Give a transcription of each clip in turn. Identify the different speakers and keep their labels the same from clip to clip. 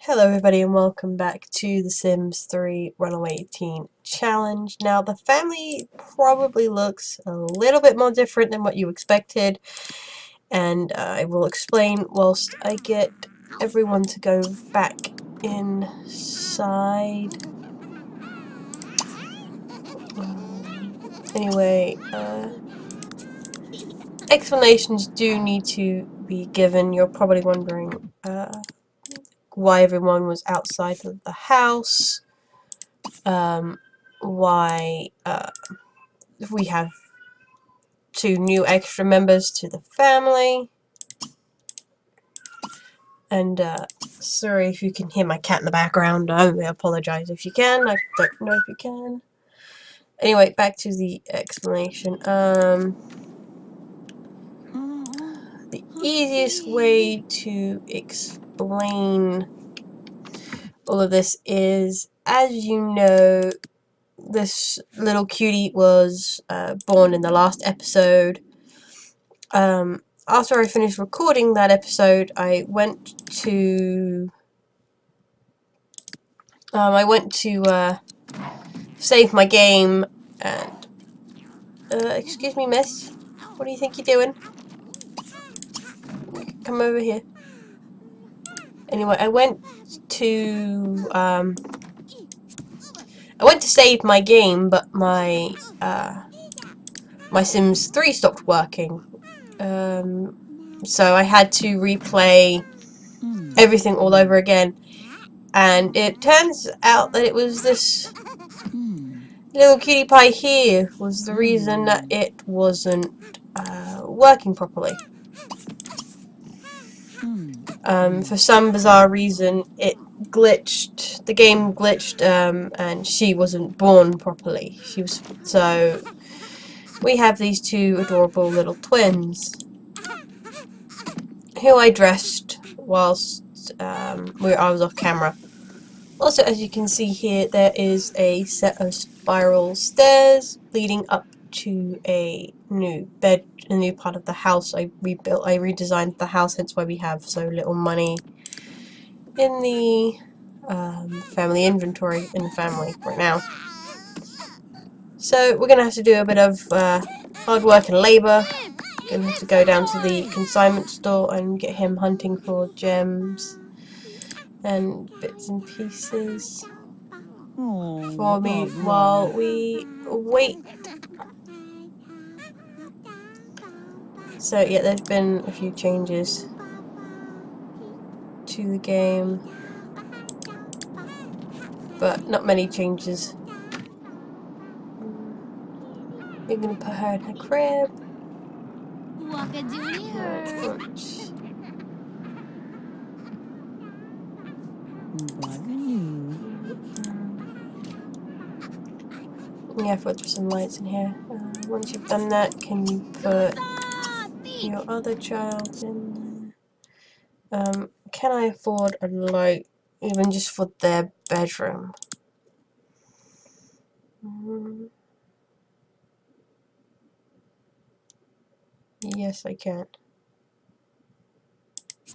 Speaker 1: Hello everybody and welcome back to The Sims 3 Runaway Teen Challenge. Now the family probably looks a little bit more different than what you expected, and I will explain whilst I get everyone to go back inside. Anyway, explanations do need to be given. You're probably wondering why everyone was outside of the house. Why we have two new extra members to the family. And sorry if you can hear my cat in the background. I apologize if you can. I don't know if you can. Anyway, back to the explanation. The easiest way to explain all of this is, as you know, this little cutie was born in the last episode. After I finished recording that episode, I went to save my game and excuse me, miss. What do you think you're doing? Come over here. Anyway, I went to save my game, but my my Sims 3 stopped working. So I had to replay everything all over again, and it turns out that it was this little cutie pie here was the reason that it wasn't working properly. For some bizarre reason, it glitched. The game glitched, and she wasn't born properly. So we have these two adorable little twins, who I dressed whilst I was off camera. Also, as you can see here, there is a set of spiral stairs leading up to a new part of the house I rebuilt. I redesigned the house, hence why we have so little money in the family inventory in the family right now. So we're gonna have to do a bit of hard work and labour. Gonna have to go down to the consignment store and get him hunting for gems and bits and pieces for me while we wait. So yeah, there's been a few changes to the game, but not many changes. You're gonna put her in her crib. Yeah, I've got some lights in here. Once you've done that, can you put your other child in there? Can I afford a light, even just for their bedroom? Yes, I can.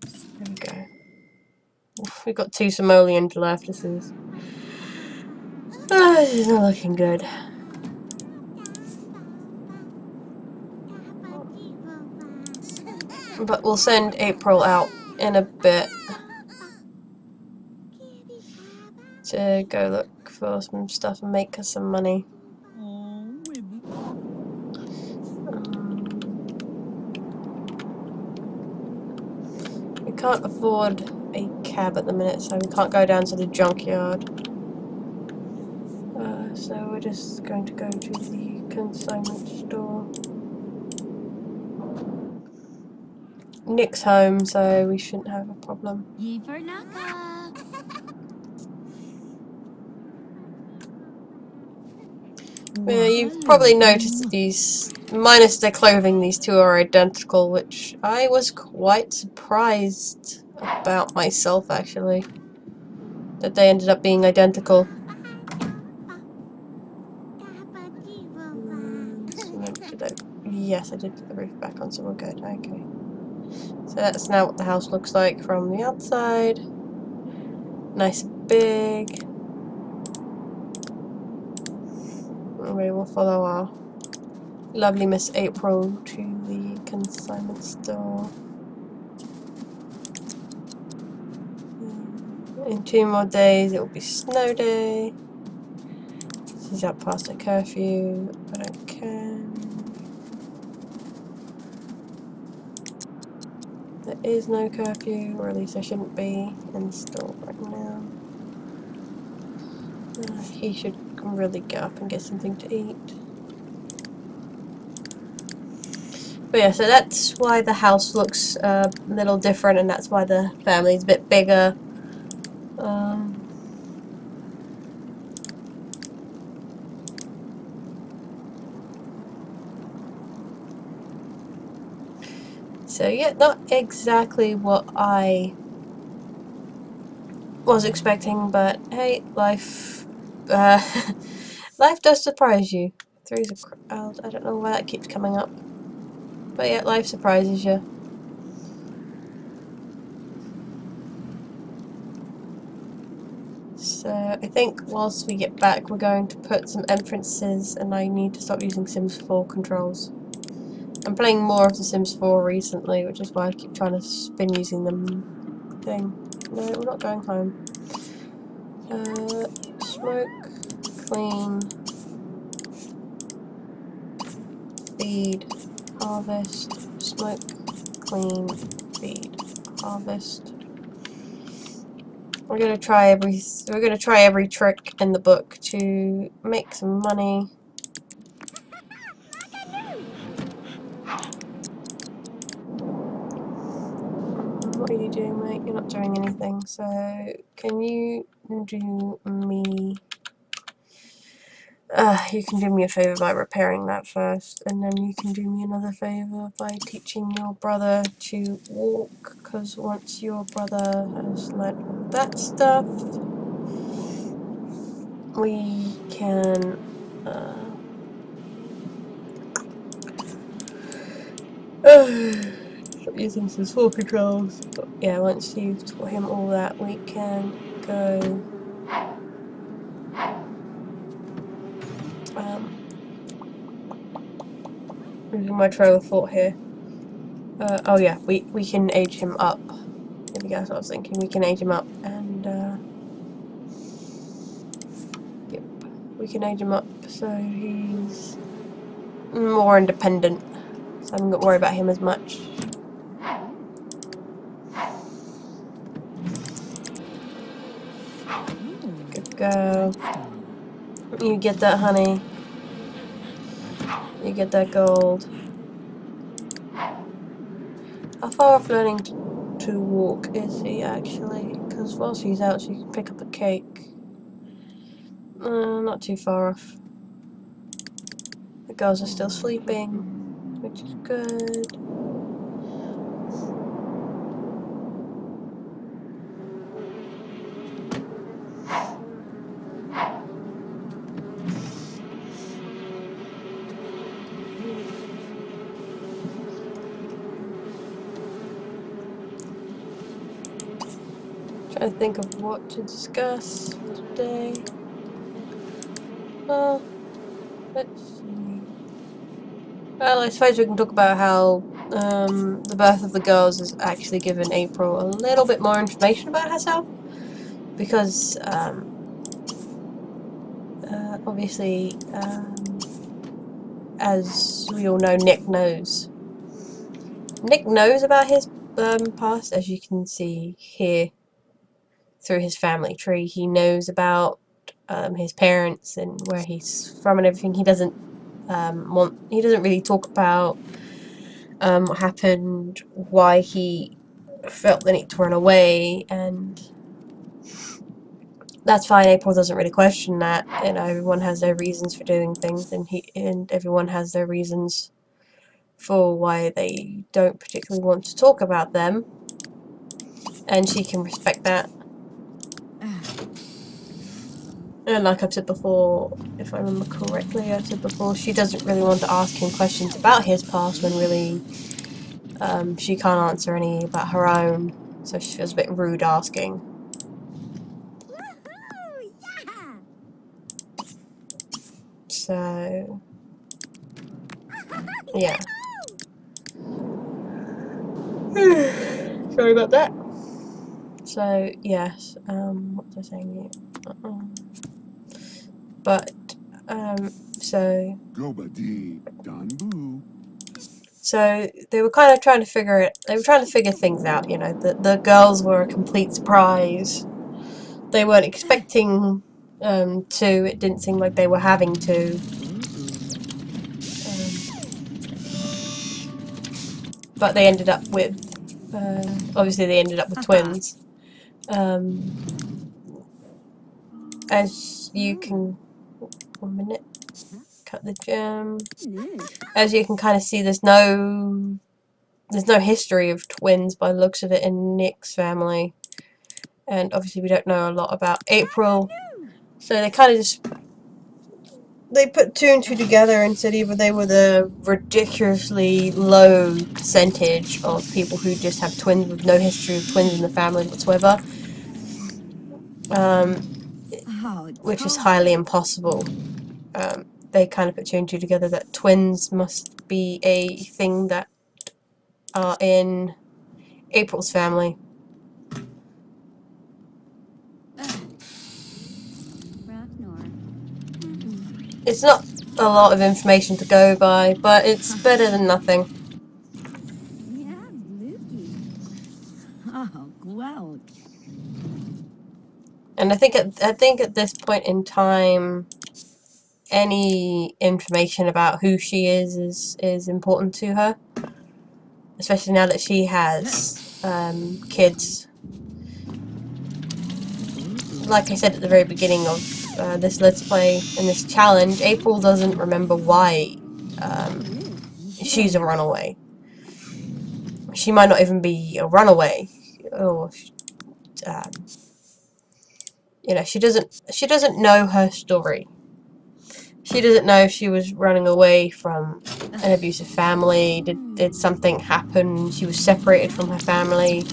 Speaker 1: There we go. We've got two simoleons left. This is not looking good. But we'll send April out in a bit to go look for some stuff and make us some money. We can't afford a cab at the minute, so we can't go down to the junkyard. So we're just going to go to the consignment store. Nick's home, so we shouldn't have a problem. Yeah, you've probably noticed that these, minus their clothing, these two are identical, which I was quite surprised about myself, actually, that they ended up being identical. Yes, I did put the roof back on, so we're good. Okay. So that's now what the house looks like from the outside. nice and big. We will follow our lovely Miss April to the consignment store. In 2 more days it will be snow day. She's up past her curfew, but I can. There is no curfew, or at least there shouldn't be in the store right now. He should really get up and get something to eat. But yeah, so that's why the house looks a little different, and that's why the family's a bit bigger. So yeah, not exactly what I was expecting, but hey, life life does surprise you. Three's a crowd. I don't know why that keeps coming up. But yeah, life surprises you. So I think whilst we get back, we're going to put some entrances, and I need to stop using Sims 4 controls. I'm playing more of The Sims 4 recently, which is why I keep trying to spin using them thing. No, we're not going home. Smoke, clean, feed, harvest, smoke, clean, feed, harvest. We're gonna try every trick in the book to make some money. What are you doing, mate? You're not doing anything. So can you do me? You can do me a favour by repairing that first, and then you can do me another favour by teaching your brother to walk, because once your brother has learnt all that stuff, we can stop using some sword controls. But yeah, once you've taught him all that, we can go losing my trail of thought here. Oh yeah, we can age him up. There we go, that's what I was thinking. We can age him up, and yep, we can age him up so he's more independent. So I'm not worried about him as much. Good girl. You get that, honey. You get that gold. How far off learning to walk is he actually? Because whilst he's out, she can pick up a cake. Not too far off. The girls are still sleeping, which is good. Trying to think of what to discuss today. Well, let's see. Well, I suppose we can talk about how the birth of the girls has actually given April a little bit more information about herself. Because, obviously, as we all know, Nick knows. Nick knows about his past, as you can see here through his family tree. He knows about his parents and where he's from and everything. He doesn't he doesn't really talk about what happened, why he felt the need to run away, and that's fine. April doesn't really question that. You know, everyone has their reasons for doing things, and everyone has their reasons for why they don't particularly want to talk about them, and she can respect that. And like I've said before, if I remember correctly, I've said before, she doesn't really want to ask him questions about his past when really she can't answer any about her own, so she feels a bit rude asking. So yeah. Sorry about that. So yes, what was I saying here? But so they were kind of trying to figure it. They were trying to figure things out. You know, the girls were a complete surprise. They weren't expecting to. It didn't seem like they were having to. But they ended up with. Obviously, they ended up with twins. As you can. 1 minute. Cut the gem. As you can kind of see, there's no history of twins by the looks of it in Nick's family, and obviously we don't know a lot about April, so they kind of just put two and two together and said either they were the ridiculously low percentage of people who just have twins with no history of twins in the family whatsoever, which is highly impossible. They kind of put two and two together that twins must be a thing that are in April's family. It's not a lot of information to go by, but it's better than nothing. And I think at this point in time, any information about who she is important to her, especially now that she has kids. Like I said at the very beginning of this Let's Play and this challenge, April doesn't remember why she's a runaway. She might not even be a runaway, or you know, she doesn't know her story. She doesn't know if she was running away from an abusive family. Did something happen? She was separated from her family.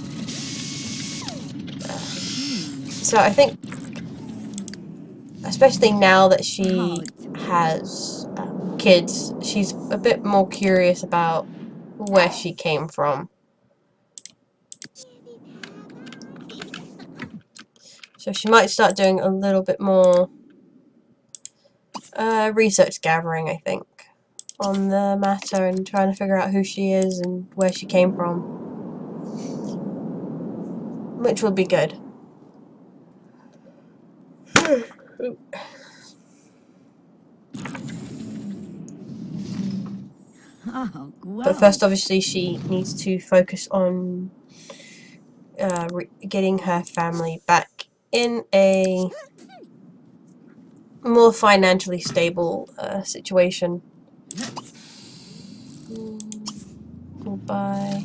Speaker 1: So I think, especially now that she has kids, she's a bit more curious about where she came from. So she might start doing a little bit more research gathering, I think, on the matter and trying to figure out who she is and where she came from, which will be good. But first, obviously, she needs to focus on getting her family back in a more financially stable situation. We'll buy.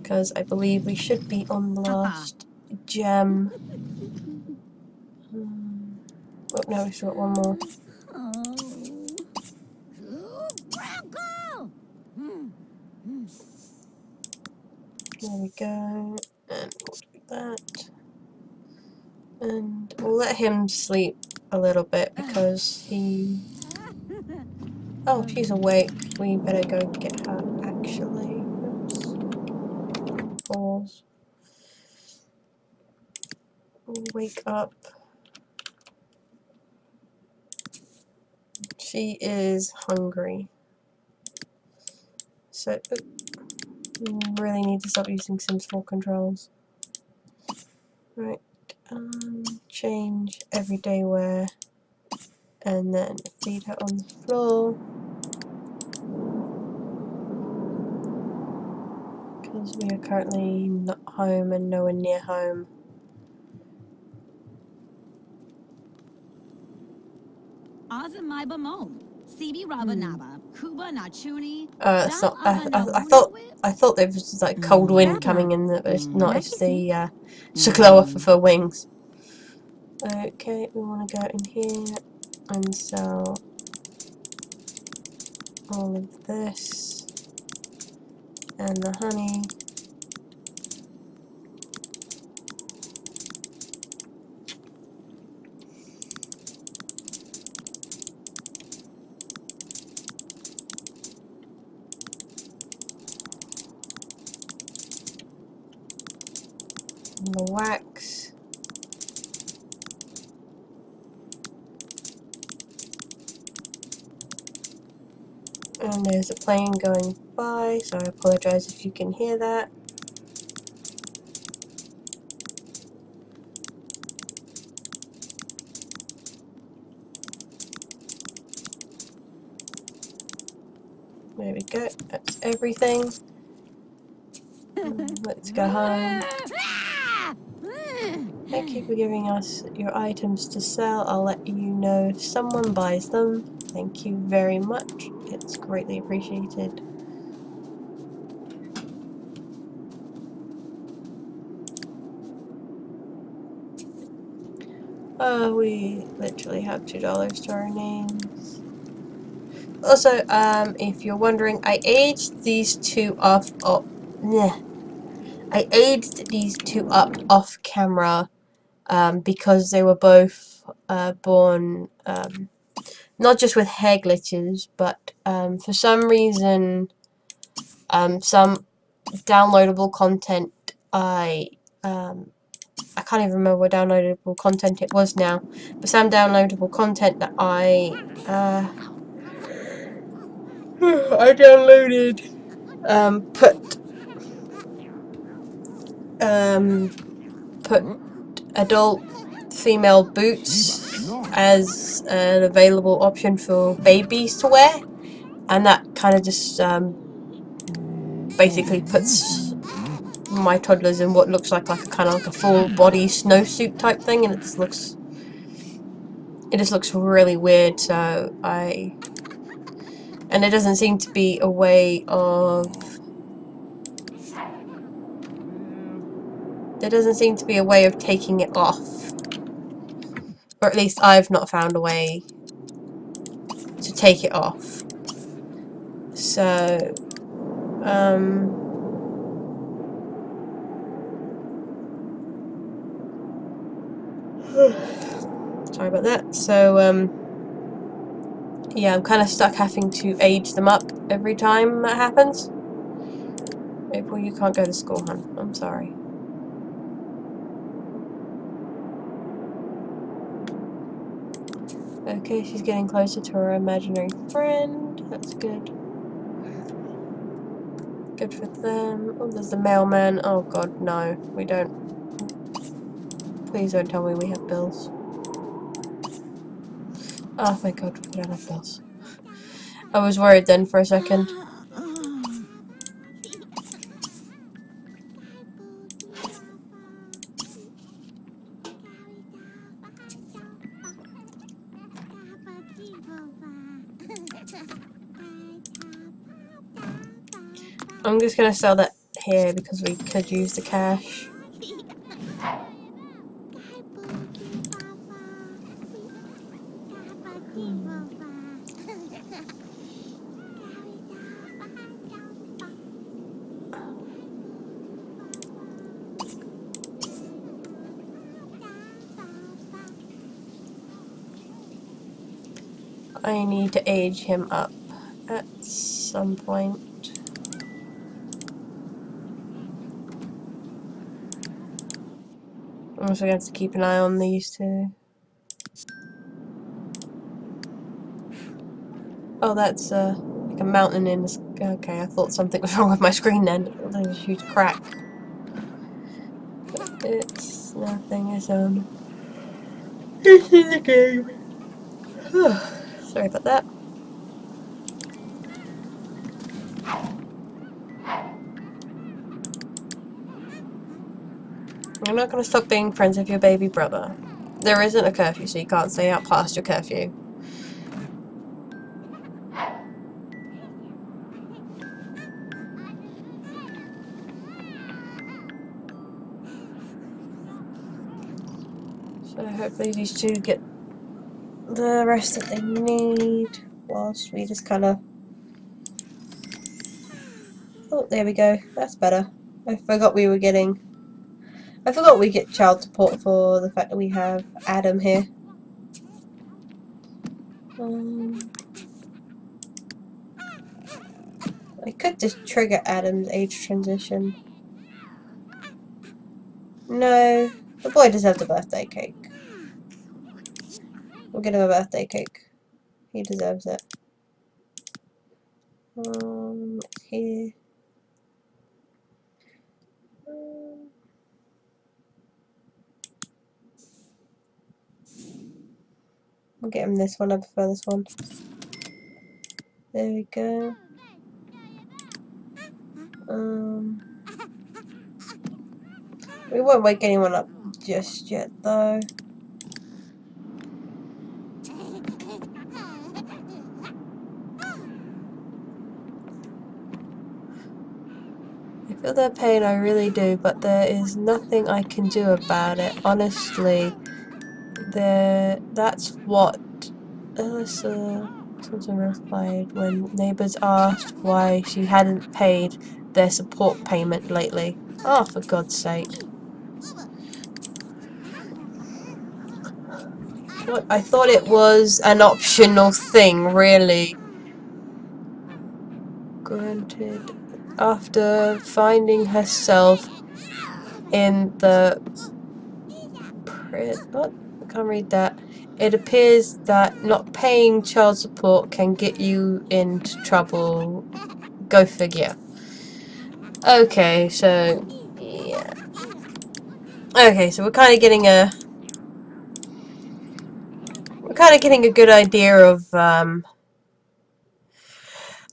Speaker 1: Because I believe we should be on the last gem. Oh no, we still got one more. There we go. And we'll do that. And we'll let him sleep a little bit because he... Oh, she's awake. We better go get her, actually. Oops. Pause. We'll wake up. She is hungry. So, really need to stop using Sims 4 controls. Right. Change everyday wear. And then feed her on the floor. Because we are currently not home and nowhere near home. It's not, I thought there was like cold wind coming in, that was not. It's the to glow off of her wings. Okay, we want to go in here and sell all of this and the honey. And the wax. And there's a plane going by, so I apologize if you can hear that. There we go, that's everything. Let's go home. Thank you for giving us your items to sell. I'll let you know if someone buys them. Thank you very much. It's greatly appreciated. We literally have $2 to our names. Also, if you're wondering, I aged these two off. I aged these two up off camera, because they were both born not just with hair glitches, but for some reason, some downloadable content I can't even remember what downloadable content it was now, but some downloadable content that I I downloaded put adult female boots as an available option for babies to wear, and that kind of just basically puts my toddlers in what looks like a kind of like a full body snowsuit type thing, and it just looks really weird. So and there doesn't seem to be a way of taking it off, or at least I've not found a way to take it off. So sorry about that. So yeah, I'm kind of stuck having to age them up every time that happens. April, you can't go to school, hon. I'm sorry. Okay, she's getting closer to her imaginary friend. That's good. Good for them. Oh, there's the mailman. Oh god, no. We don't. Please don't tell me we have bills. Oh my god, we don't have bills. I was worried then for a second. I'm just gonna sell that here because we could use the cash. I need to age him up at some point. I'm also going to have to keep an eye on these two. Oh, that's like a mountain in the sky. Okay, I thought something was wrong with my screen then. There's a huge crack. But it's nothing, it's on. It's in the game. Sorry about that. You're not going to stop being friends with your baby brother. There isn't a curfew, so you can't stay out past your curfew. So hopefully these two get the rest that they need, whilst we just kind of... Oh, there we go. That's better. I forgot we get child support for the fact that we have Adam here. I could just trigger Adam's age transition. No, the boy deserves a birthday cake. We'll get him a birthday cake. He deserves it. Here. We'll get him this one. I prefer this one. There we go. We won't wake anyone up just yet, though. I feel their pain, I really do, but there is nothing I can do about it. Honestly, that's what Alyssa Thompson replied when neighbours asked why she hadn't paid their support payment lately. Oh, for God's sake. What? I thought it was an optional thing, really. Granted, after finding herself in the what? I can't read that. It appears that not paying child support can get you into trouble. Go figure. Okay, so yeah. Okay, so we're kind of getting a good idea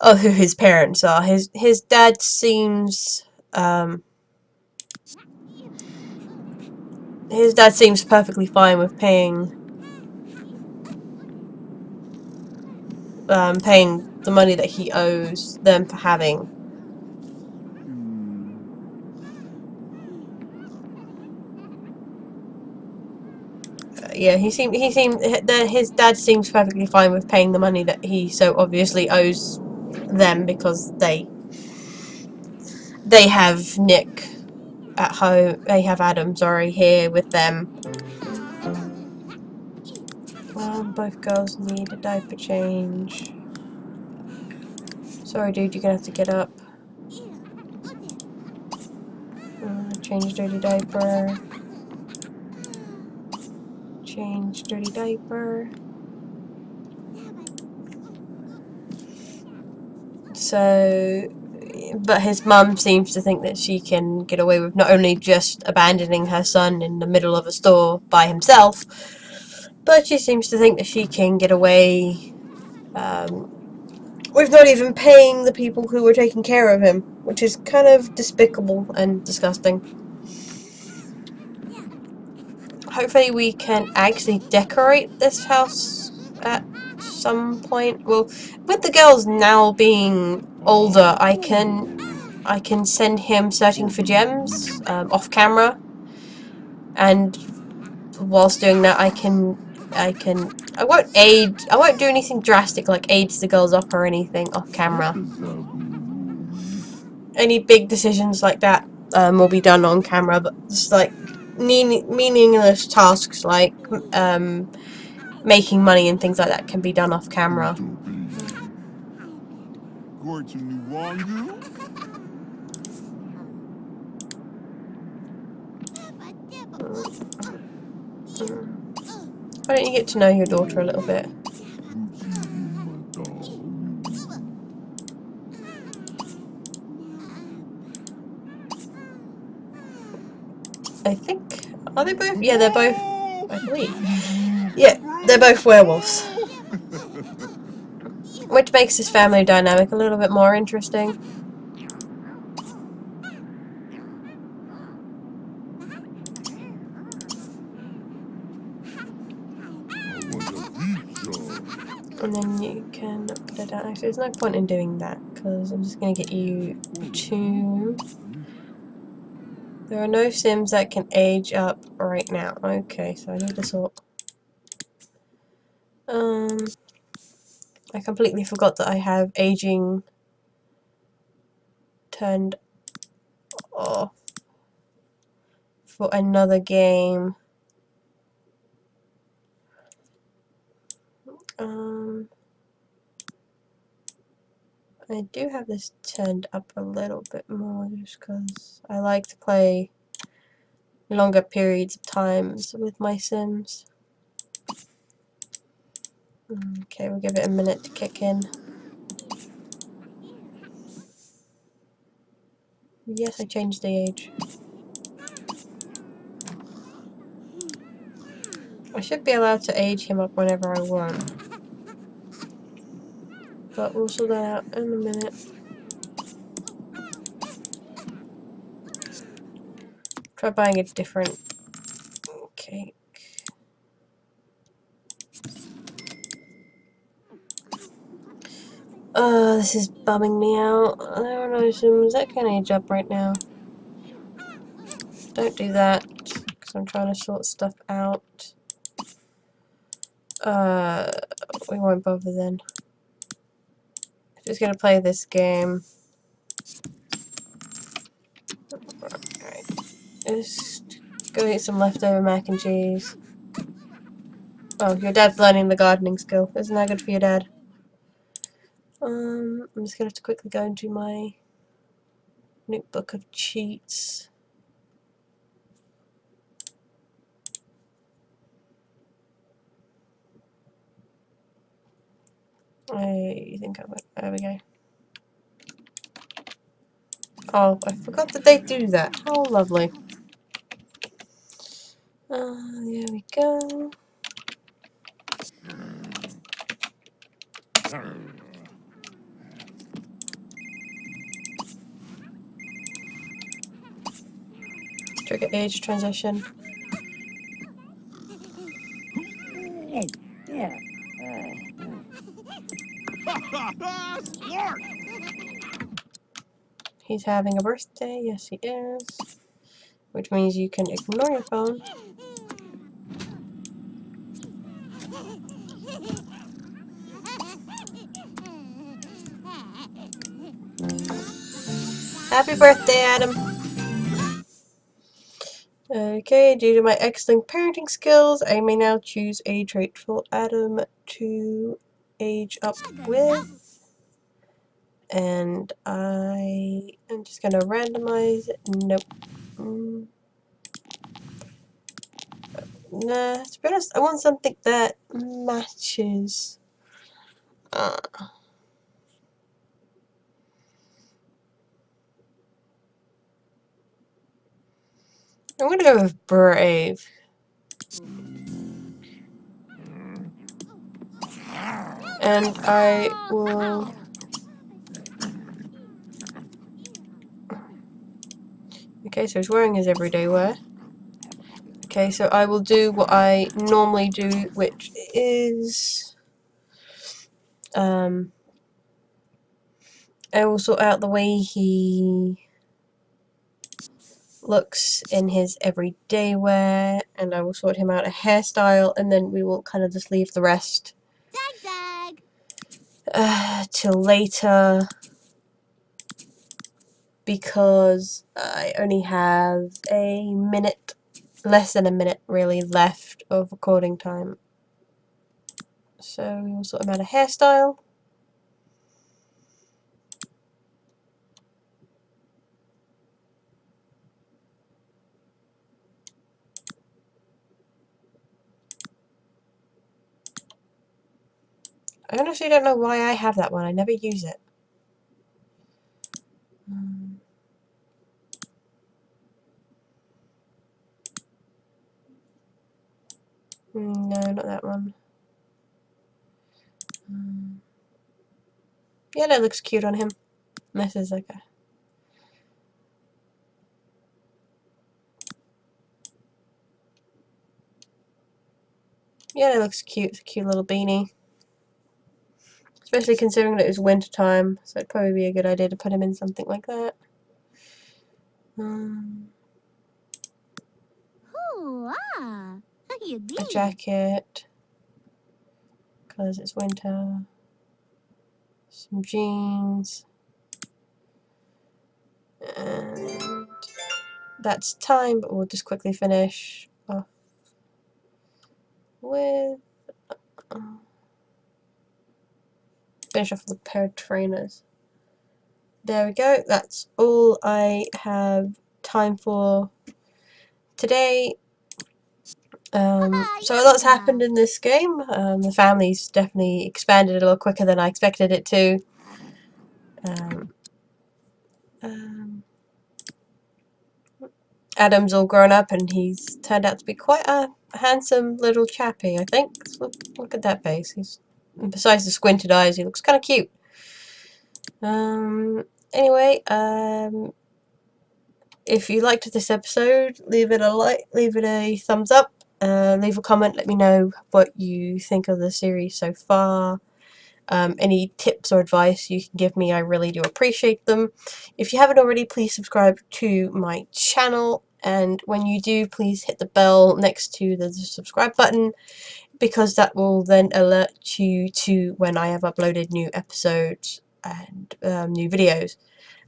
Speaker 1: of who his parents are. His dad seems perfectly fine with paying the money that he owes them for having. Yeah, his dad seems perfectly fine with paying the money that he so obviously owes them because they have Nick at home. They have Adam, sorry, here with them. Both girls need a diaper change. Sorry, dude, you're gonna have to get up. Change dirty diaper. Change dirty diaper. So, but his mum seems to think that she can get away with not only just abandoning her son in the middle of a store by himself, but she seems to think that she can get away with not even paying the people who were taking care of him, which is kind of despicable and disgusting. Hopefully we can actually decorate this house at some point. Well, with the girls now being older, I can send him searching for gems off camera, and whilst doing that, I won't do anything drastic like age the girls up or anything off camera. Any big decisions like that will be done on camera, but just like meaningless tasks like making money and things like that can be done off camera. Why don't you get to know your daughter a little bit? I think, are they both? Yeah, they're both, I believe. Yeah, they're both werewolves. Which makes this family dynamic a little bit more interesting. And then you can put it down. Actually, there's no point in doing that, because I'm just going to get you to... There are no Sims that can age up right now. Okay, so I need to sort... I completely forgot that I have aging turned off for another game. I do have this turned up a little bit more just because I like to play longer periods of times with my Sims. Okay, we'll give it a minute to kick in. Yes, I changed the age. I should be allowed to age him up whenever I want. But we'll sort that out in a minute. Try buying a different cake. This is bumming me out. I don't know, Sims, that can age up right now. Don't do that, because I'm trying to sort stuff out. We won't bother then. Just gonna play this game. Alright. Just go eat some leftover mac and cheese. Oh, your dad's learning the gardening skill. Isn't that good for your dad? I'm just gonna have to quickly go into my notebook of cheats. I think there we go. Oh, I forgot that they do that. How lovely. There we go. Trigger age transition. He's having a birthday. Yes, he is. Which means you can ignore your phone. Happy birthday, Adam! Okay, due to my excellent parenting skills, I may now choose a trait for Adam to age up with. And I am just going to randomize it. Nope. Nah, to be honest, I want something that matches. I'm going to go with Brave. And I will... Okay, so he's wearing his everyday wear. Okay, so I will do what I normally do, which is... I will sort out the way he looks in his everyday wear, and I will sort him out a hairstyle, and then we will kind of just leave the rest till later, because I only have a minute, less than a minute really, left of recording time. So we will sort him out a hairstyle. I honestly don't know why I have that one. I never use it. No, not that one. Yeah, that looks cute on him. This is like a... Yeah, that looks cute. It's a cute little beanie. Especially considering that it was winter time, so it'd probably be a good idea to put him in something like that. A jacket, because it's winter. Some jeans. And that's time, but we'll just quickly finish off with... finish off with a pair of trainers. There we go. That's all I have time for today. So a lot's happened in this game. The family's definitely expanded a little quicker than I expected it to. Adam's all grown up and he's turned out to be quite a handsome little chappy, I think. Look at that face. Besides the squinted eyes, he looks kind of cute. Anyway, if you liked this episode, leave it a like, leave it a thumbs up, leave a comment, let me know what you think of the series so far. Any tips or advice you can give me, I really do appreciate them. If you haven't already, please subscribe to my channel, and when you do, please hit the bell next to the subscribe button, because that will then alert you to when I have uploaded new episodes and new videos.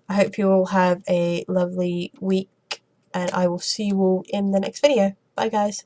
Speaker 1: I hope you all have a lovely week, and I will see you all in the next video. Bye guys.